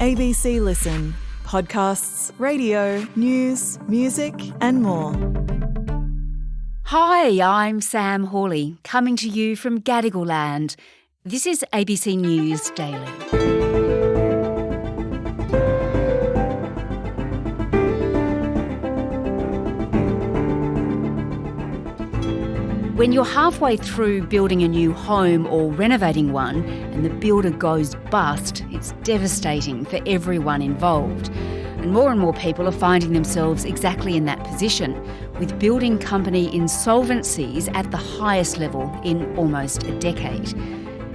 ABC Listen. Podcasts, radio, news, music and more. Hi, I'm Sam Hawley, coming to you from Gadigal Land. This is ABC News Daily. When you're halfway through building a new home or renovating one and the builder goes bust, it's devastating for everyone involved. And more people are finding themselves exactly in that position, with building company insolvencies at the highest level in almost a decade.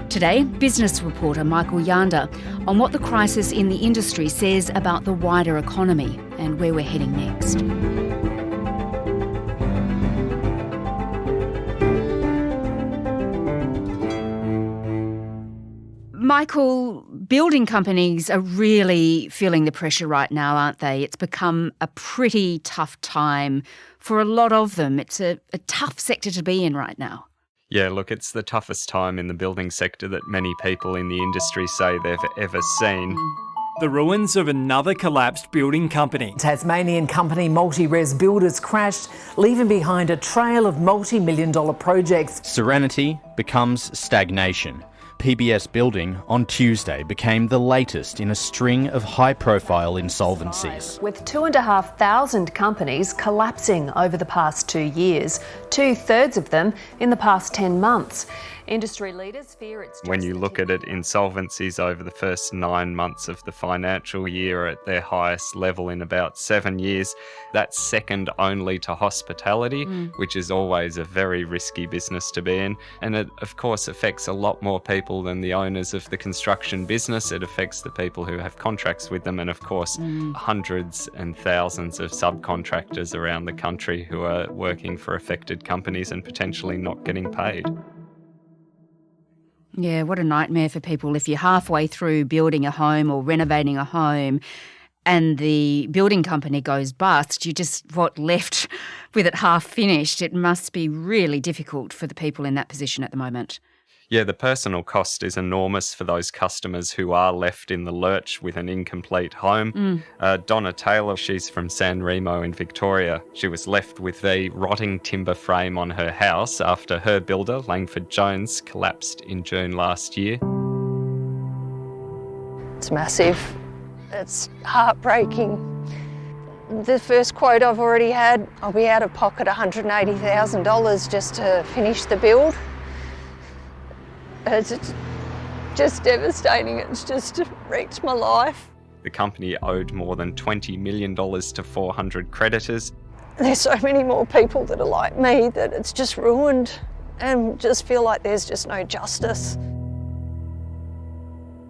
Today, business reporter Michael Yanda on what the crisis in the industry says about the wider economy and where we're heading next. Michael, building companies are really feeling the pressure right now, aren't they? It's become a pretty tough time for a lot of them. It's a tough sector to be in right now. Yeah, look, it's the toughest time in the building sector that many people in the industry say they've ever seen. The ruins of another collapsed building company. Tasmanian company Multi-Res Builders crashed, leaving behind a trail of multi-million-dollar projects. Serenity becomes stagnation. PBS Building on Tuesday became the latest in a string of high-profile insolvencies. With 2,500 companies collapsing over the past 2 years, 2/3 of them in the past 10 months. Industry leaders fear it's... When you look at it, insolvencies over the first 9 months of the financial year are at their highest level in about 7 years. That's second only to hospitality, which is always a very risky business to be in. And it, of course, affects a lot more people than the owners of the construction business. It affects the people who have contracts with them and, of course, hundreds and thousands of subcontractors around the country who are working for affected companies and potentially not getting paid. Yeah, what a nightmare for people if you're halfway through building a home or renovating a home and the building company goes bust. You're just left with it half finished. It must be really difficult for the people in that position at the moment. Yeah, the personal cost is enormous for those customers who are left in the lurch with an incomplete home. Donna Taylor, she's from San Remo in Victoria. She was left with a rotting timber frame on her house after her builder, Langford Jones, collapsed in June last year. It's massive. It's heartbreaking. The first quote I've already had, I'll be out of pocket $180,000 just to finish the build. It's just devastating. It's just wrecked my life. The company owed more than $20 million to 400 creditors. There's so many more people that are like me that it's just ruined and just feel like there's just no justice.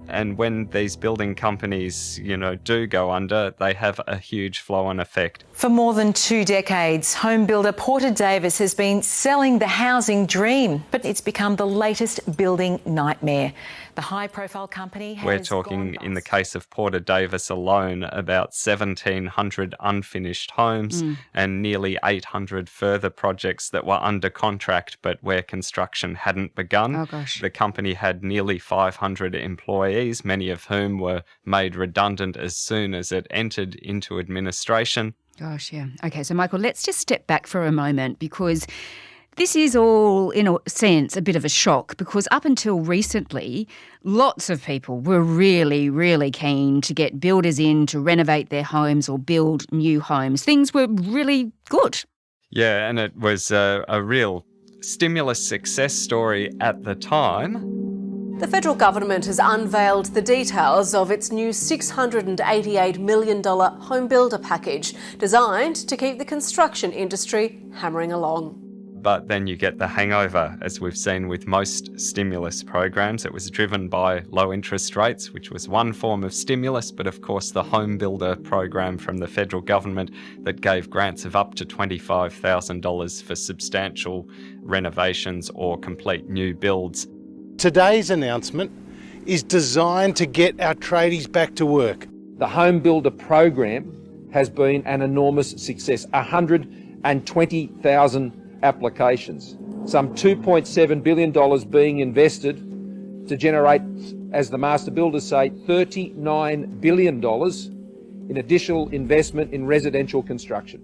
And when these building companies, do go under, they have a huge flow-on effect. For more than 2 decades, home builder Porter Davis has been selling the housing dream, but it's become the latest building nightmare. The high-profile company has We're talking, in the case of Porter Davis alone, about 1,700 unfinished homes and nearly 800 further projects that were under contract but where construction hadn't begun. Oh, gosh. The company had nearly 500 employees, many of whom were made redundant as soon as it entered into administration. Gosh, yeah. Okay, so Michael, let's just step back for a moment because this is all, in a sense, a bit of a shock because up until recently, lots of people were really, really keen to get builders in to renovate their homes or build new homes. Things were really good. Yeah, and it was a real stimulus success story at the time. The federal government has unveiled the details of its new $688 million home builder package designed to keep the construction industry hammering along. But then you get the hangover, as we've seen with most stimulus programs. It was driven by low interest rates, which was one form of stimulus, but of course the home builder program from the federal government that gave grants of up to $25,000 for substantial renovations or complete new builds. Today's announcement is designed to get our tradies back to work. The Home Builder program has been an enormous success. 120,000 applications, some $2.7 billion being invested to generate as the master builders say, $39 billion in additional investment in residential construction.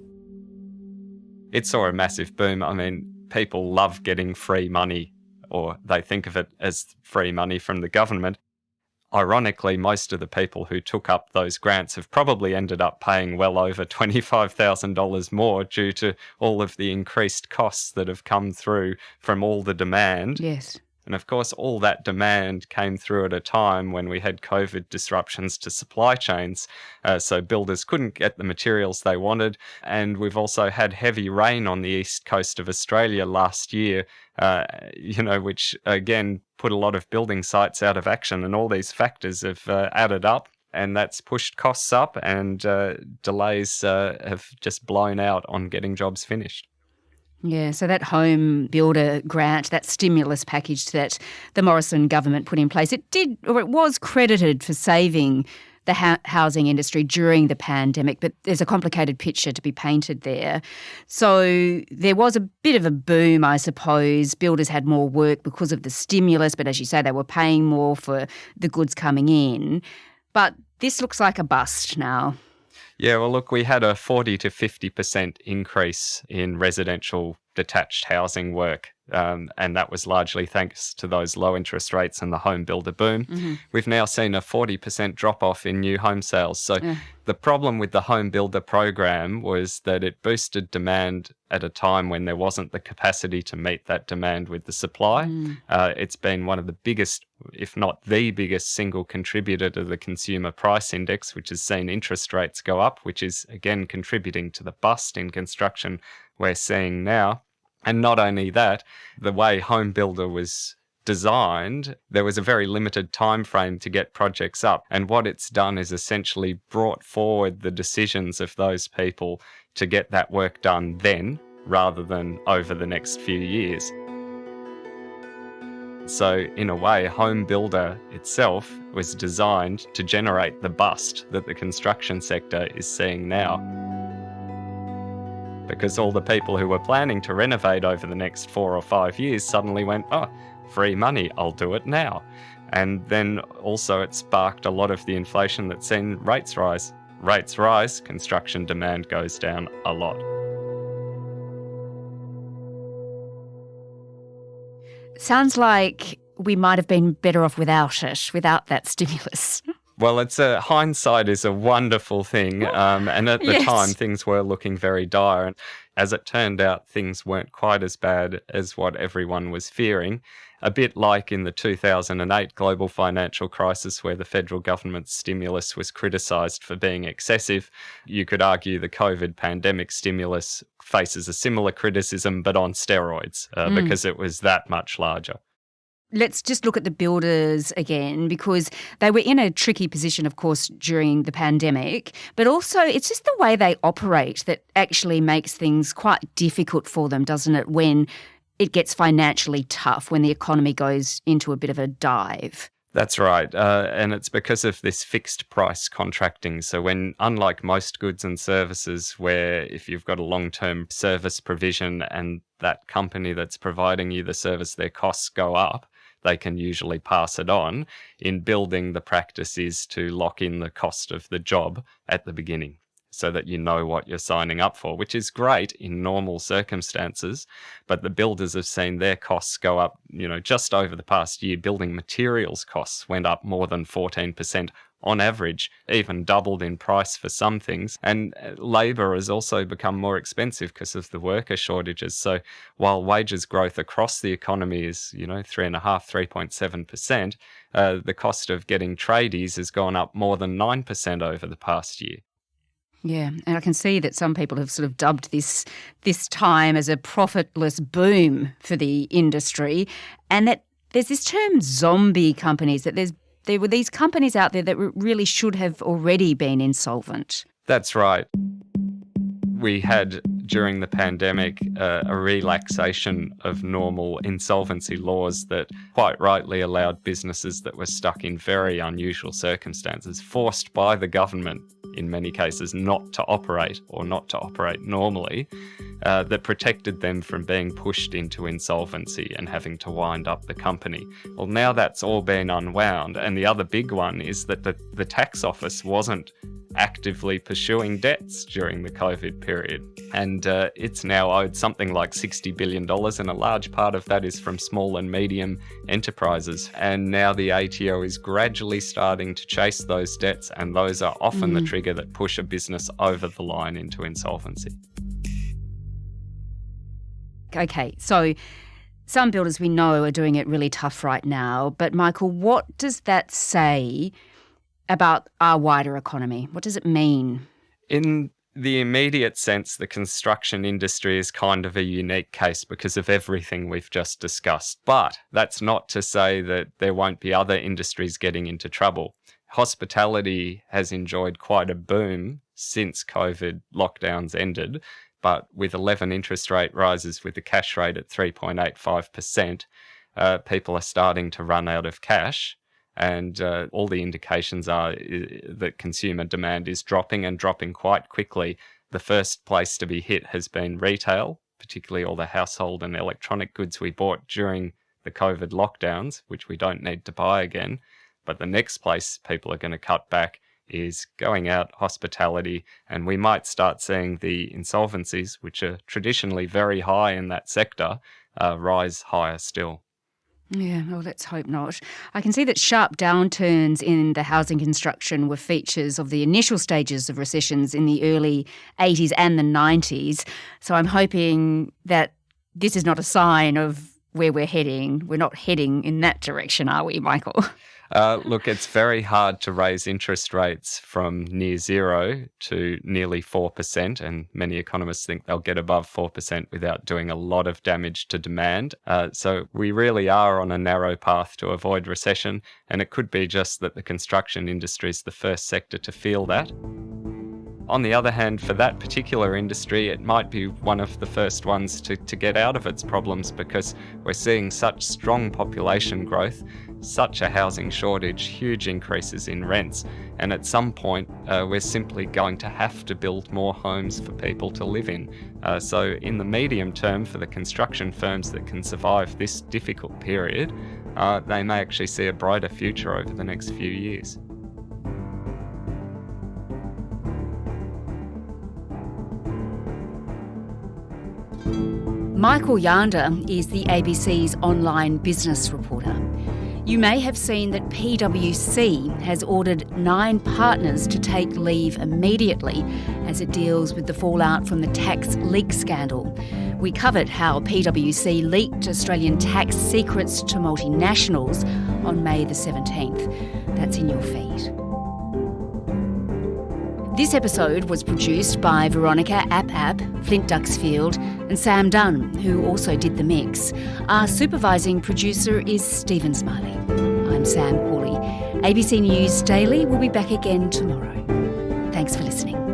It saw a massive boom. I mean, people love getting free money, or they think of it as free money from the government. Ironically, most of the people who took up those grants have probably ended up paying well over $25,000 more due to all of the increased costs that have come through from all the demand. Yes. And of course, all that demand came through at a time when we had COVID disruptions to supply chains. So builders couldn't get the materials they wanted. And we've also had heavy rain on the east coast of Australia last year, which again put a lot of building sites out of action. And all these factors have added up. And that's pushed costs up, and delays have just blown out on getting jobs finished. Yeah, so that home builder grant, that stimulus package that the Morrison government put in place, it was credited for saving the housing industry during the pandemic, but there's a complicated picture to be painted there. So there was a bit of a boom, I suppose. Builders had more work because of the stimulus, but as you say, they were paying more for the goods coming in. But this looks like a bust now. Yeah, well, look, we had a 40 to 50% increase in residential detached housing work, and that was largely thanks to those low interest rates and the home builder boom. Mm-hmm. We've now seen a 40% drop-off in new home sales. So the problem with the home builder program was that it boosted demand at a time when there wasn't the capacity to meet that demand with the supply. It's been one of the biggest, if not the biggest, single contributor to the consumer price index, which has seen interest rates go up, which is again contributing to the bust in construction we're seeing now. And not only that, the way Home Builder was designed, there was a very limited time frame to get projects up. And what it's done is essentially brought forward the decisions of those people to get that work done then, rather than over the next few years. So in a way, Home Builder itself was designed to generate the bust that the construction sector is seeing now. Because all the people who were planning to renovate over the next 4 or 5 years suddenly went, oh, free money, I'll do it now. And then also it sparked a lot of the inflation that's seen rates rise. Rates rise, construction demand goes down a lot. Sounds like we might have been better off without that stimulus. Well, hindsight is a wonderful thing, and at the time things were looking very dire. And as it turned out, things weren't quite as bad as what everyone was fearing. A bit like in the 2008 global financial crisis, where the federal government's stimulus was criticised for being excessive, you could argue the COVID pandemic stimulus faces a similar criticism, but on steroids, because it was that much larger. Let's just look at the builders again, because they were in a tricky position, of course, during the pandemic, but also it's just the way they operate that actually makes things quite difficult for them, doesn't it, when it gets financially tough, when the economy goes into a bit of a dive. That's right. And it's because of this fixed price contracting. So when, unlike most goods and services, where if you've got a long-term service provision and that company that's providing you the service, their costs go up, they can usually pass it on. In building, the practice is to lock in the cost of the job at the beginning so that you know what you're signing up for, which is great in normal circumstances. But the builders have seen their costs go up, just over the past year. Building materials costs went up more than 14% on average, even doubled in price for some things. And labour has also become more expensive because of the worker shortages. So while wages growth across the economy is, 3.7%, the cost of getting tradies has gone up more than 9% over the past year. Yeah, and I can see that some people have sort of dubbed this time as a profitless boom for the industry, and that there's this term zombie companies, that there were these companies out there that really should have already been insolvent. That's right. We had, during the pandemic, a relaxation of normal insolvency laws that quite rightly allowed businesses that were stuck in very unusual circumstances, forced by the government in many cases, not to operate or not to operate normally, that protected them from being pushed into insolvency and having to wind up the company. Well, now that's all been unwound. And the other big one is that the tax office wasn't actively pursuing debts during the COVID period. And it's now owed something like $60 billion, and a large part of that is from small and medium enterprises. And now the ATO is gradually starting to chase those debts, and those are often the trigger that push a business over the line into insolvency. Okay, so some builders we know are doing it really tough right now, but Michael, what does that say about our wider economy? What does it mean? In the immediate sense, the construction industry is kind of a unique case because of everything we've just discussed. But that's not to say that there won't be other industries getting into trouble. Hospitality has enjoyed quite a boom since COVID lockdowns ended, but with 11 interest rate rises with the cash rate at 3.85%, people are starting to run out of cash. And all the indications are that consumer demand is dropping and dropping quite quickly. The first place to be hit has been retail, particularly all the household and electronic goods we bought during the COVID lockdowns, which we don't need to buy again. But the next place people are going to cut back is going out, hospitality, and we might start seeing the insolvencies, which are traditionally very high in that sector, rise higher still. Yeah, well, let's hope not. I can see that sharp downturns in the housing construction were features of the initial stages of recessions in the early 80s and the 90s. So I'm hoping that this is not a sign of where we're heading. We're not heading in that direction, are we, Michael? Look, it's very hard to raise interest rates from near zero to nearly 4%, and many economists think they'll get above 4% without doing a lot of damage to demand. So we really are on a narrow path to avoid recession, and it could be just that the construction industry is the first sector to feel that. On the other hand, for that particular industry, it might be one of the first ones to get out of its problems because we're seeing such strong population growth, such a housing shortage, huge increases in rents, and at some point we're simply going to have to build more homes for people to live in. So in the medium term, for the construction firms that can survive this difficult period, they may actually see a brighter future over the next few years. Michael Yanda is the ABC's online business reporter. You may have seen that PwC has ordered 9 partners to take leave immediately as it deals with the fallout from the tax leak scandal. We covered how PwC leaked Australian tax secrets to multinationals on May the 17th. That's in your feed. This episode was produced by Veronica App, Flint Duxfield and Sam Dunn, who also did the mix. Our supervising producer is Stephen Smiley. I'm Sam Hawley. ABC News Daily will be back again tomorrow. Thanks for listening.